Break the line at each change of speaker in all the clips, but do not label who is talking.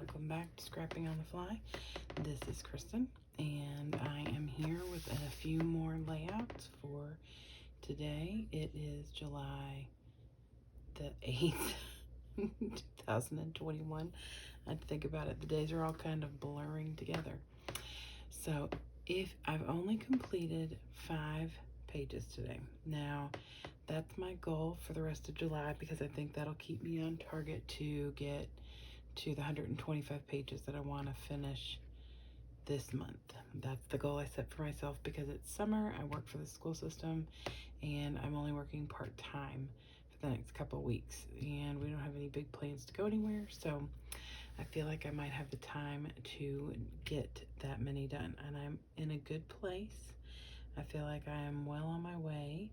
welcome back to Scrapping on the Fly. This is Kristen, and I am here with a few more layouts for today. It is July the 8th, 2021. I had to think about it. The days are all kind of blurring together. So if I've only completed 5 pages today. Now, that's my goal for the rest of July because I think that'll keep me on target to get to the 125 pages that I want to finish this month. That's the goal I set for myself because it's summer, I work for the school system, and I'm only working part-time for the next couple of weeks, and we don't have any big plans to go anywhere, so I feel like I might have the time to get that many done, and I'm in a good place. I feel like I am well on my way.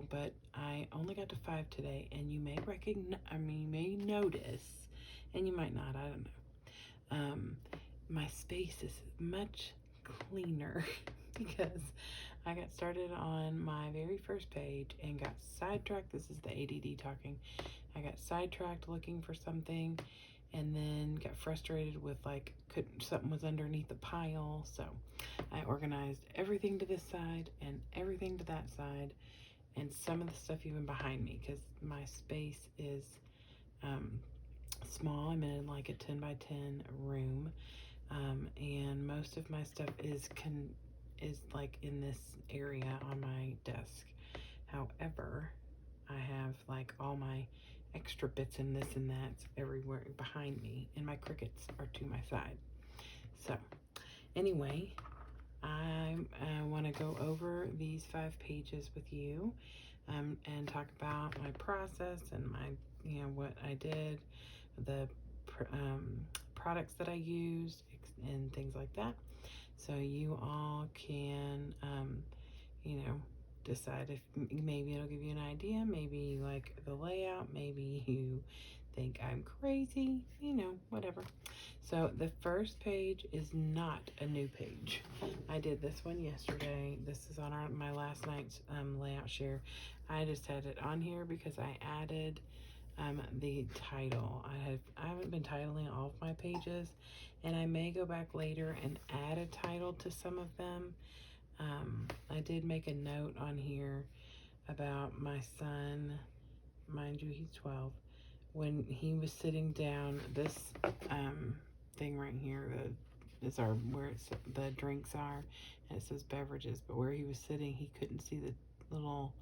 But I only got to 5 today, and you may you may notice, and you might not, I don't know. My space is much cleaner because I got started on my very first page and got sidetracked. This is the ADD talking. I got sidetracked looking for something and then got frustrated with something was underneath the pile. So I organized everything to this side and everything to that side and some of the stuff even behind me because my space is small. I'm in like a 10 by 10 room, and most of my stuff is like in this area on my desk. However, I have like all my extra bits and this and that's everywhere behind me, and my crickets are to my side. So anyway, I want to go over these 5 pages with you, and talk about my process and what I did, the products that I used, and things like that. So you all can, decide if maybe it'll give you an idea. Maybe you like the layout. Maybe you think I'm crazy, whatever. So the first page is not a new page. I did this one yesterday. This is on my last night's layout share. I just had it on here because I added the title. I haven't been titling all of my pages, and I may go back later and add a title to some of them. I did make a note on here about my son. Mind you, he's 12. When he was sitting down, this thing right here is where the drinks are, and it says beverages, but where he was sitting, he couldn't see the little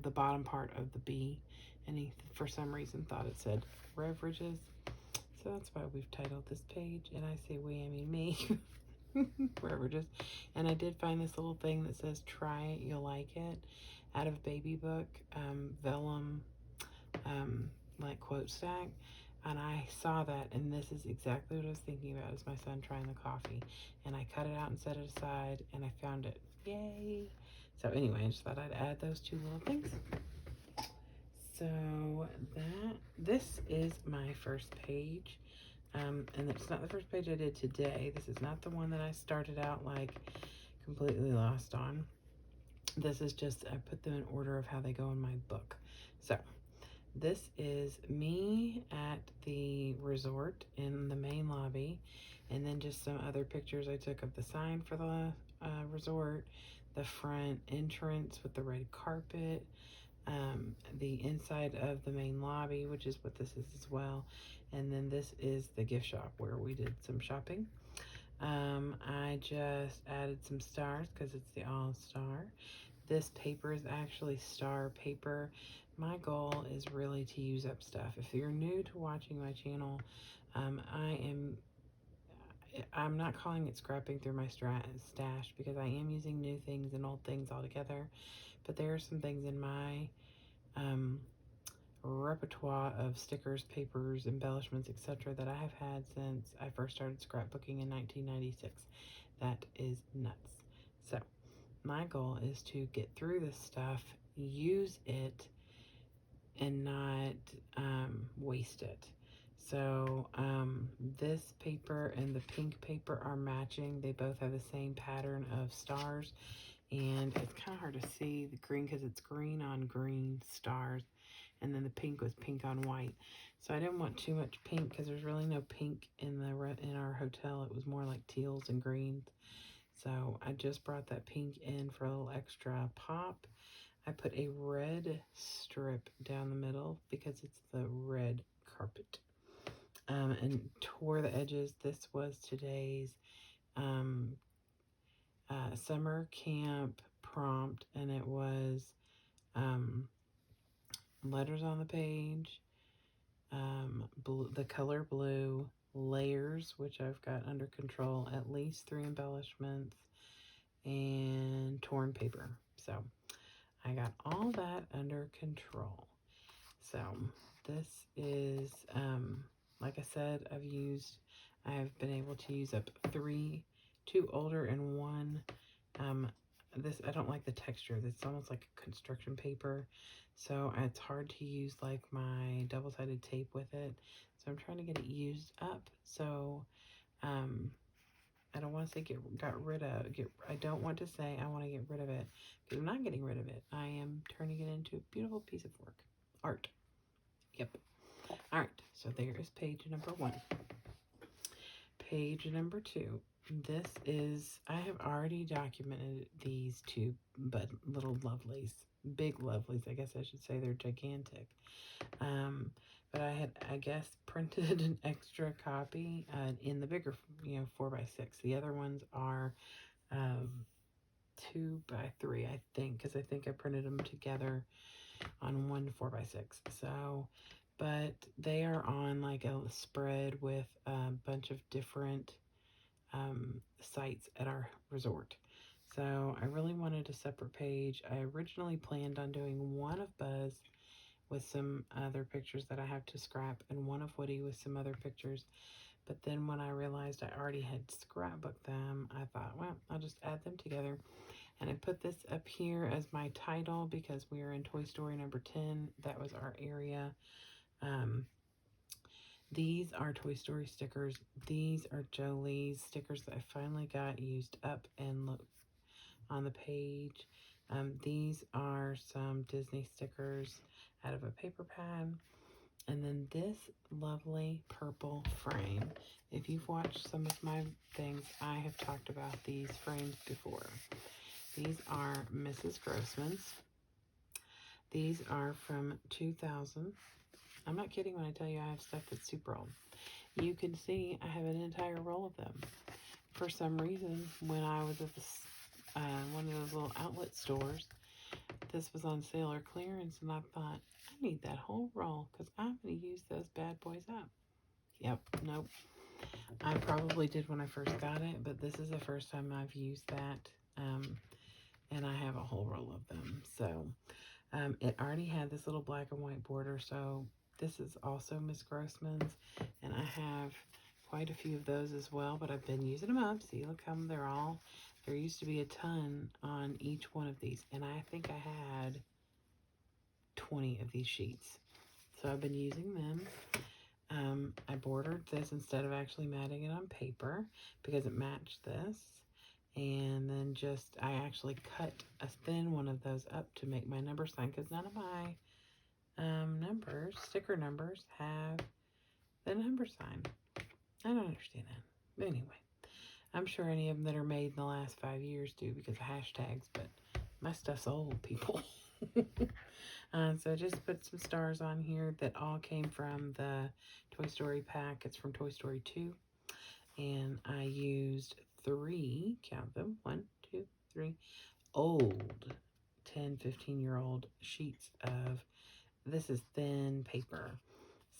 the bottom part of the B, and he for some reason thought it said beverages. So that's why we've titled this page, and I say we, I mean me. Beverages. And I did find this little thing that says try it, you'll like it, out of Baby Book vellum like quote stack, and I saw that, and this is exactly what I was thinking about, is my son trying the coffee, and I cut it out and set it aside, and I found it. Yay! So anyway, I just thought I'd add those 2 little things. So this is my first page, and it's not the first page I did today. This is not the one that I started out like completely lost on. This is just, I put them in order of how they go in my book. So this is me at the resort in the main lobby, and then just some other pictures I took of the sign for the resort, the front entrance with the red carpet, the inside of the main lobby, which is what this is as well, and then this is the gift shop where we did some shopping. I just added some stars because it's the all-star. This paper is actually star paper. My goal is really to use up stuff. If you're new to watching my channel, I'm not calling it scrapping through my stash because I am using new things and old things all together. But there are some things in my repertoire of stickers, papers, embellishments, etc. that I have had since I first started scrapbooking in 1996. That is nuts. So my goal is to get through this stuff, use it, and not waste it. So this paper and the pink paper are matching. They both have the same pattern of stars, and it's kind of hard to see the green because it's green on green stars, and then the pink was pink on white. So I didn't want too much pink because there's really no pink in our hotel. It was more like teals and greens. So I just brought that pink in for a little extra pop. I put a red strip down the middle because it's the red carpet. And tore the edges. This was today's summer camp prompt, and it was letters on the page, the color blue, layers, which I've got under control, at least 3 embellishments, and torn paper. So I got all that under control. So this is, like I said, I've been able to use up 2 older and 1. This, I don't like the texture. It's almost like a construction paper. So it's hard to use like my double-sided tape with it. So I'm trying to get it used up. So, I don't want to say I don't want to say I want to get rid of it, because I'm not getting rid of it. I am turning it into a beautiful piece of art. Yep. All right. So there is page number 1. Page number 2. This is, I have already documented these 2 little lovelies. Big lovelies, I guess I should say. They're gigantic. But I guess, printed an extra copy in the bigger, 4x6. The other ones are 2x3, I think, because I think I printed them together on one 4x6. So, but they are on like a spread with a bunch of different sites at our resort. So I really wanted a separate page. I originally planned on doing one of Buzz with some other pictures that I have to scrap, and one of Woody with some other pictures. But then when I realized I already had scrapbooked them, I thought, well, I'll just add them together. And I put this up here as my title because we are in Toy Story number 10. That was our area. These are Toy Story stickers. These are Jolie's stickers that I finally got used up and look on the page. These are some Disney stickers out of a paper pad. And then this lovely purple frame. If you've watched some of my things, I have talked about these frames before. These are Mrs. Grossman's. These are from 2000. I'm not kidding when I tell you I have stuff that's super old. You can see I have an entire roll of them. For some reason, when I was at this, one of those little outlet stores, this was on sale or clearance, and I thought, I need that whole roll because I'm going to use those bad boys up. Yep, nope. I probably did when I first got it, but this is the first time I've used that, and I have a whole roll of them. So it already had this little black and white border, so this is also Miss Grossman's, and I have quite a few of those as well, but I've been using them up. See, look how there used to be a ton on each one of these, and I think I had 20 of these sheets. So I've been using them. I bordered this instead of actually matting it on paper because it matched this. And then I actually cut a thin one of those up to make my number sign, because none of my sticker numbers, have the number sign. I don't understand that. But anyway, I'm sure any of them that are made in the last 5 years do because of hashtags, but my stuff's old, people. So I just put some stars on here that all came from the Toy Story pack. It's from Toy Story 2. And I used 3, count them, 1, 2, 3, old 10, 15-year-old sheets of, this is thin paper.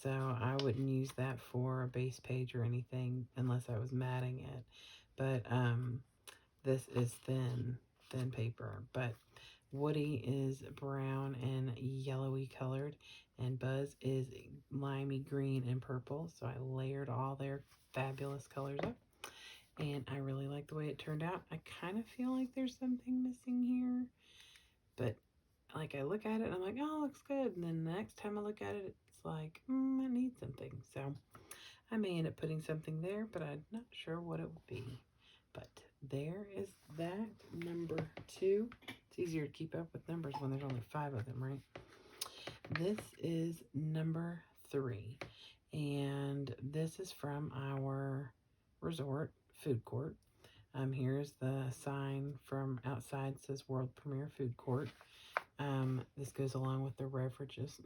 So I wouldn't use that for a base page or anything unless I was matting it. But this is thin paper. But Woody is brown and yellowy colored, and Buzz is limey green and purple. So I layered all their fabulous colors up, and I really like the way it turned out. I kind of feel like there's something missing here, but like I look at it and I'm like, oh, it looks good. And then the next time I look at it, it's like, I need something. So I may end up putting something there, but I'm not sure what it would be. But there is that number 2. It's easier to keep up with numbers when there's only 5 of them, right? This is number 3, and this is from our resort food court. Here's the sign from outside. It says World Premiere Food Court. This goes along with the beverages.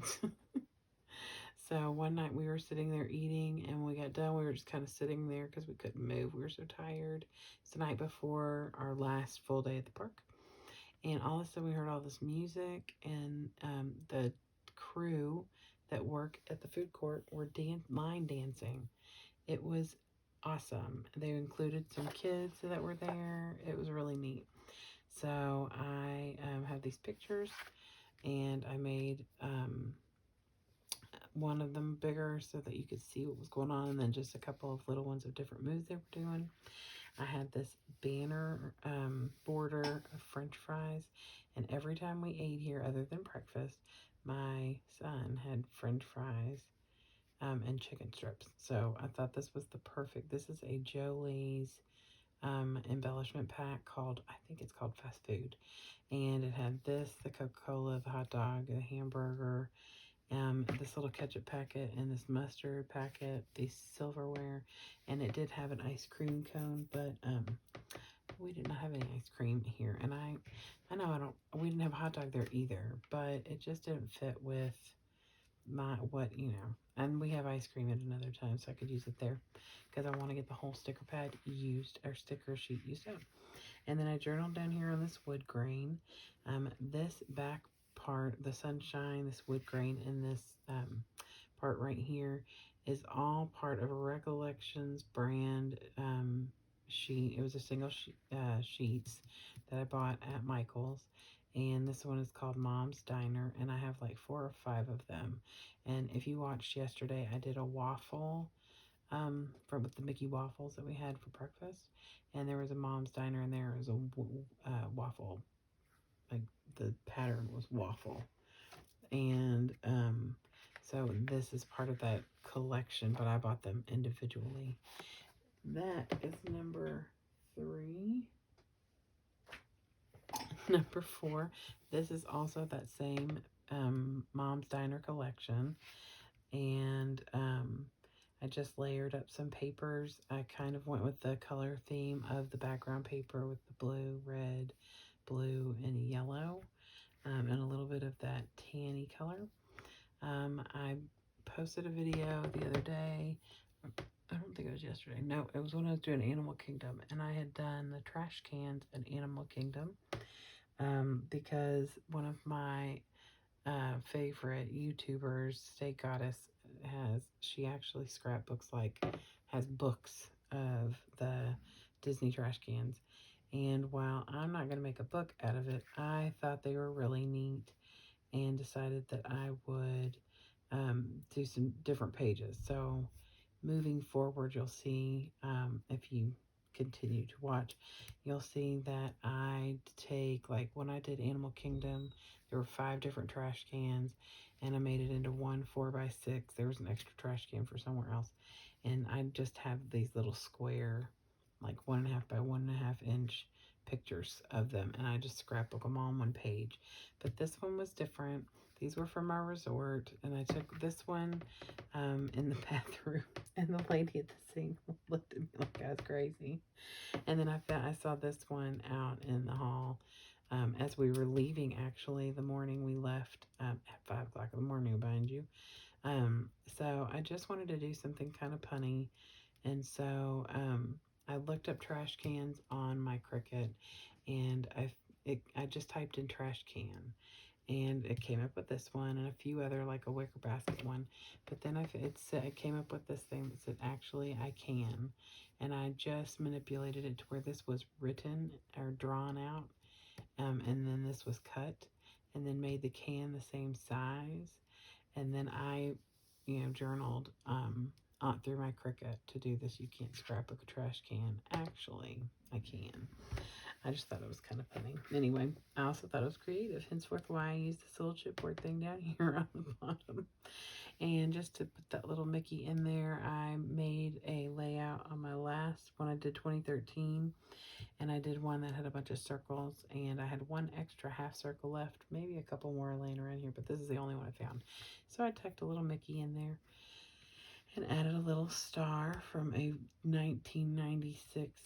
So one night we were sitting there eating, and when we got done, we were just kind of sitting there because we couldn't move. We were so tired. It's the night before our last full day at the park. And all of a sudden we heard all this music, and the crew that work at the food court were line dancing. It was awesome. They included some kids that were there. It was really neat. So I have these pictures, and I made one of them bigger so that you could see what was going on, and then just a couple of little ones of different moves they were doing. I had this banner border of French fries, and every time we ate here, other than breakfast, my son had French fries and chicken strips. So I thought this was the perfect. This is a Jolie's embellishment pack called, I think it's called Fast Food, and it had this, the Coca-Cola, the hot dog, the hamburger, this little ketchup packet, and this mustard packet, these silverware, and it did have an ice cream cone, but we did not have any ice cream here. And I know we didn't have a hot dog there either, but it just didn't fit with and we have ice cream at another time, so I could use it there because I want to get the whole sticker pad used, or sticker sheet used up. And then I journaled down here on this wood grain. This back part, the sunshine, this wood grain, and this part right here is all part of a Recollections brand sheet. It was a single sheets that I bought at Michael's. And this one is called Mom's Diner, and I have like 4 or 5 of them. And if you watched yesterday, I did a waffle from the Mickey waffles that we had for breakfast, and there was a Mom's Diner, and there was a waffle, like the pattern was waffle, and so this is part of that collection, but I bought them individually. That is number 3. Number 4, this is also that same Mom's Diner collection, and I just layered up some papers. I kind of went with the color theme of the background paper with the blue, red, blue, and yellow, and a little bit of that tanny color. I posted a video the other day. I don't think it was yesterday. No, it was when I was doing Animal Kingdom, and I had done the trash cans at Animal Kingdom because one of my favorite YouTubers, Steak Goddess, she actually scrapbooks, has books of the Disney trash cans. And while I'm not going to make a book out of it, I thought they were really neat and decided that I would do some different pages. So moving forward, you'll see, if you continue to watch, you'll see that I take, like when I did Animal Kingdom, there were 5 different trash cans, and I made it into one 4x6. There was an extra trash can for somewhere else, and I just have these little square, like 1.5 by 1.5 inch pictures of them, and I just scrapbook them all on one page. But this one was different. These were from our resort, and I took this one in the bathroom, and the lady at the sink looked at me like I was crazy. And then I saw this one out in the hall as we were leaving, actually, the morning we left at 5 o'clock in the morning, behind you. So I just wanted to do something kind of punny, and so I looked up trash cans on my Cricut, and I just typed in trash can, and it came up with this one and a few other, like a wicker basket one. But then it came up with this thing that said, actually, I can. And I just manipulated it to where this was written or drawn out, and then this was cut, and then made the can the same size. And then I, journaled through my Cricut to do this. You can't scrapbook a trash can. Actually, I can. I just thought it was kind of funny. Anyway, I also thought it was creative, henceforth why I used this little chipboard thing down here on the bottom. And just to put that little Mickey in there, I made a layout on my last one. I did 2013, and I did one that had a bunch of circles, and I had one extra half circle left, maybe a couple more laying around here, but this is the only one I found. So I tucked a little Mickey in there and added a little star from a 1996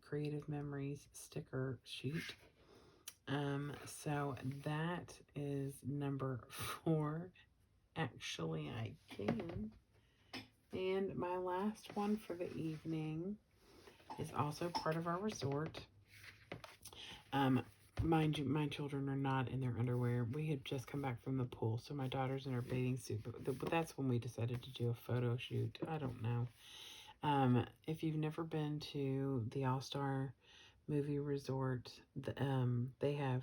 Creative Memories sticker sheet. So that is number 4. Actually, I can. And my last one for the evening is also part of our resort. Mind you, my children are not in their underwear. We had just come back from the pool, so my daughter's in her bathing suit. But that's when we decided to do a photo shoot. I don't know. If you've never been to the All-Star Movie Resort, they have,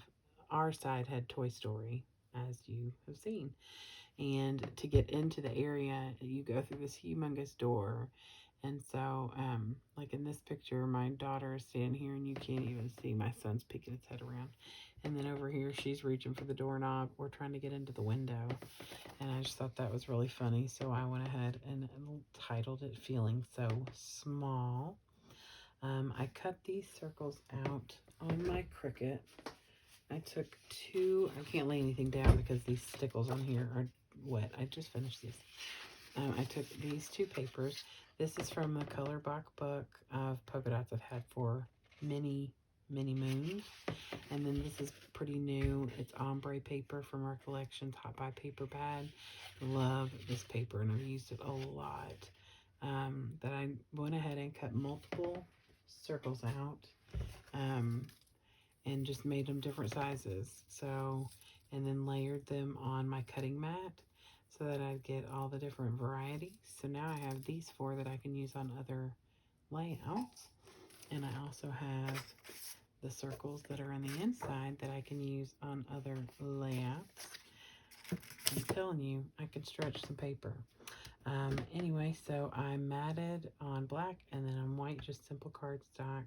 our side had Toy Story, as you have seen. And to get into the area, you go through this humongous door. And so, like in this picture, my daughter is standing here and you can't even see. My son's peeking his head around. And then over here, she's reaching for the doorknob. We're trying to get into the window. And I just thought that was really funny. So I went ahead and titled it Feeling So Small. I cut these circles out on my Cricut. I took 2, I can't lay anything down because these stickles on here are wet. I just finished these. I took these 2 papers. This is from the Color book of polka dots I've had for many moons. And then this is pretty new. It's ombre paper from our collection, Hot Buy Paper Pad. Love this paper, and I've used it a lot. That I went ahead and cut multiple circles out. And just made them different sizes. So, and then layered them on my cutting mat so that I'd get all the different varieties. So now I have these 4 that I can use on other layouts. And I also have the circles that are on the inside that I can use on other layouts. I'm telling you, I could stretch some paper. Anyway, so I matted on black and then on white, just simple cardstock.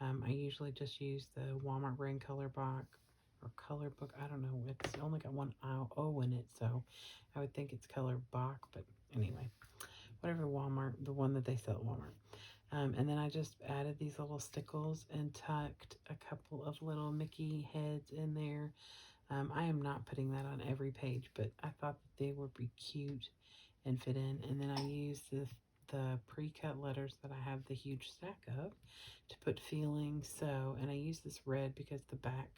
I usually just use the Walmart brand Color book or Color Book. I don't know. It's only got one O in it, so I would think it's Color Book. But anyway, whatever Walmart, the one that they sell at Walmart. And then I just added these little stickles and tucked a couple of little Mickey heads in there. I am not putting that on every page, but I thought that they would be cute and fit in. And then I used the pre-cut letters that I have the huge stack of to put Feeling So. And I use this red because the back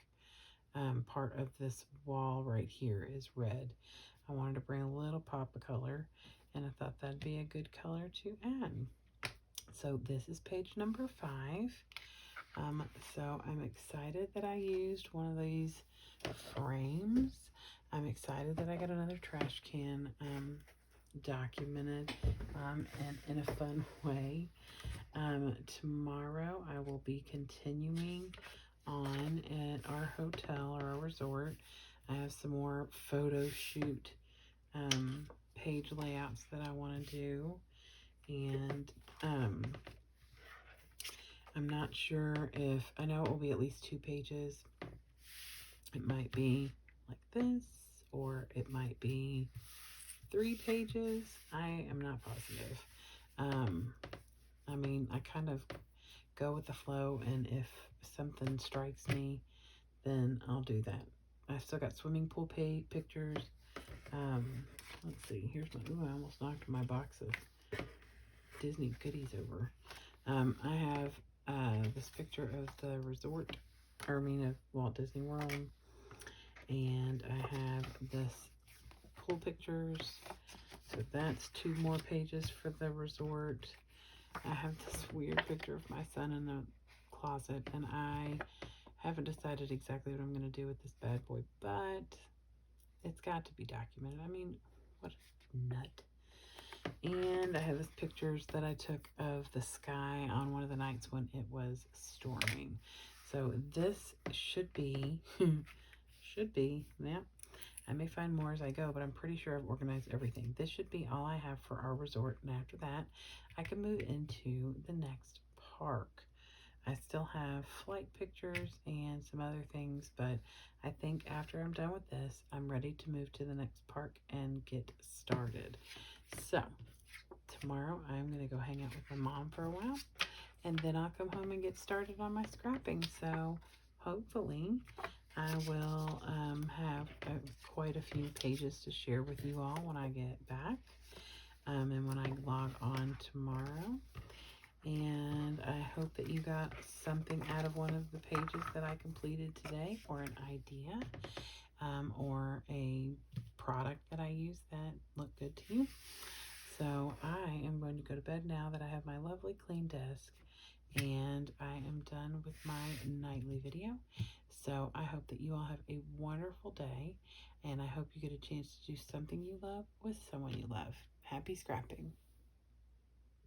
part of this wall right here is red. I wanted to bring a little pop of color, and I thought that'd be a good color to add. So this is page number 5. So I'm excited that I used one of these frames. I'm excited that I got another trash can documented and in a fun way. Tomorrow I will be continuing on at our hotel or our resort. I have some more photo shoot page layouts that I want to do, and I'm not sure if, I know it will be at least 2 pages. It might be like this, or it might be 3 pages. I am not positive. I mean, I kind of go with the flow, and if something strikes me, then I'll do that. I've still got swimming pool pictures. Let's see, here's my, ooh, I almost knocked my box of Disney goodies over. I have this picture of the resort, or I mean of Walt Disney World, and I have this pool pictures. So that's 2 more pages for the resort. I have this weird picture of my son in the closet, and I haven't decided exactly what I'm going to do with this bad boy, but it's got to be documented. I mean, what a nut. And I have this pictures that I took of the sky on one of the nights when it was storming. So this should be, yeah, I may find more as I go, but I'm pretty sure I've organized everything. This should be all I have for our resort, and after that, I can move into the next park. I still have flight pictures and some other things, but I think after I'm done with this, I'm ready to move to the next park and get started. So tomorrow I'm going to go hang out with my mom for a while, and then I'll come home and get started on my scrapping. So hopefully I will have quite a few pages to share with you all when I get back, and when I log on tomorrow. And I hope that you got something out of one of the pages that I completed today, or an idea, or a product that I used that looked good to you. So I am going to go to bed now that I have my lovely clean desk, and I am done with my nightly video. So I hope that you all have a wonderful day, and I hope you get a chance to do something you love with someone you love. Happy scrapping.